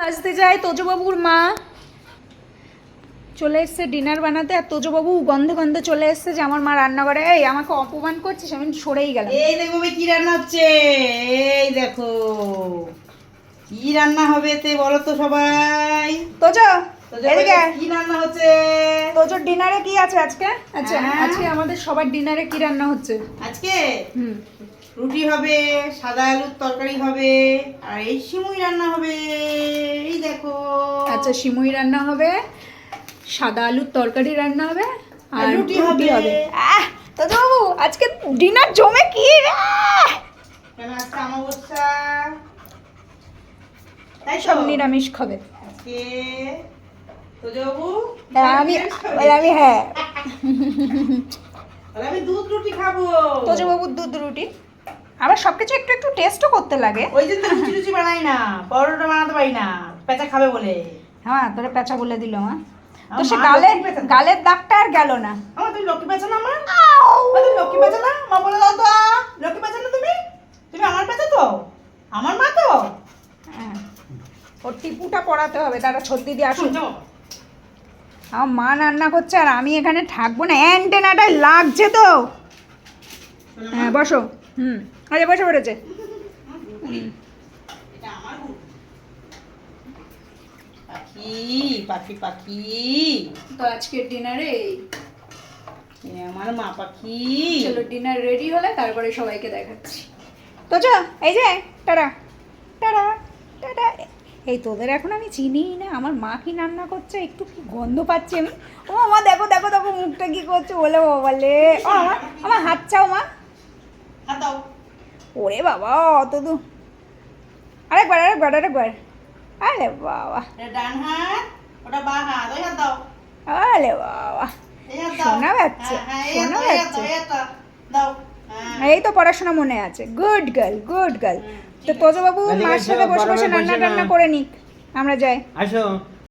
আসতে যাই তোজবাবুর মা চলে এসছে ডিনার বানাতে, আর তোজবাবু গন্ধে গন্ধে চলে এসছে যে আমার মা রান্না করে। এই আমাকে অপমান করছিস, আমি সরেই গেলাম। এই দেখো কি রান্না হচ্ছে, এই দেখো কি রান্না হবে তে বলো তো সবাই। তোজো এদিকে কি রান্না হচ্ছে? তোজোর ডিনারে কি আছে আজকে? আচ্ছা হ্যাঁ? আজকে আমাদের সবার ডিনারে কি রান্না হচ্ছে? আজকে হুম, রুটি হবে, সাদা আলুর তরকারি হবে, আর এই সিমুই রান্না হবে। এই দেখো। আচ্ছা সিমুই রান্না হবে, সাদা আলুর তরকারি রান্না হবে, আর রুটি রুটি হবে। হবে। তোজবাবু আজকে ডিনার জমে কি কেন আজকে অমাবস্যা, তাই সব সব নিরামিষ খাবে। আজকে তোজবাবু আমি আমি হ্যাঁ তাহলে আমি দুধ রুটি খাবো। তোজবাবুর দুধ রুটি। আবার সবকিছু একটু একটু টেস্টও করতে লাগে। ওই জন্য লুচি লুচি বানাই না, পরোটা বানাতে পারি না, পেঁচা খাবে বলে। হ্যাঁ তোরে পেঁচা বলে দিল মা। তো আমার সে মা গালের লক্ষ্মী পেঁচা। গালের দাগটা আর গেল না। আমার তুমি লক্ষ্মী পেঁচা না, আমার তুমি লক্ষ্মী পেঁচা না, মা বলে দাও তো। লক্ষ্মী পেঁচা না তুমি, তুমি আমার পেঁচা তো, আমার মা তো। হ্যাঁ ওর টিপুটা পড়াতে হবে, তারা ছত্তি দিয়ে আসুন। শুনছো? আমার মা রান্না করছে আর আমি এখানে থাকবো না, অ্যান্টেনাটায় লাগছে তো। হ্যাঁ বসো। হুম আরে বসে পড়েছে। এটা আমার গরু। পাখি পাখি পাখি, তো আজকের ডিনারে এ আমার মা পাখি। চলো ডিনার রেডি হলে তারপরে সবাইকে দেখাচ্ছি। তো যা এই যে টাটা টাটা টাটা। এই তোদের এখন আমি চিনি না, আমার মা কি রান্না করছে একটু কি গন্ধ পাচ্ছি আমি। ও মা দেখো দেখো দেখো মুখটা কি করছে, বলে বলে ও আমার আমার হাত চাও মা। হাত দাও। ওরে বাবা অত দূর, আরেকবার আরেকবার আরেকবার। আরে বাবা এটা ডান হাত, ওটা বাঁ হাত, ওই হাত দাও। আরে বাবা এই হাত দাও। শোনা যাচ্ছে হ্যাঁ, এই হাত শোনা দাও, এই হাত যাচ্ছে। দাও, এই হাত দাও। হ্যাঁ। এই তো পড়াশোনা মনে আছে, গুড গার্ল গুড গার্ল। তো তোজবাবু মার সাথে বসে বসে রান্না টান্না করে নিক, আমরা যাই। আসো।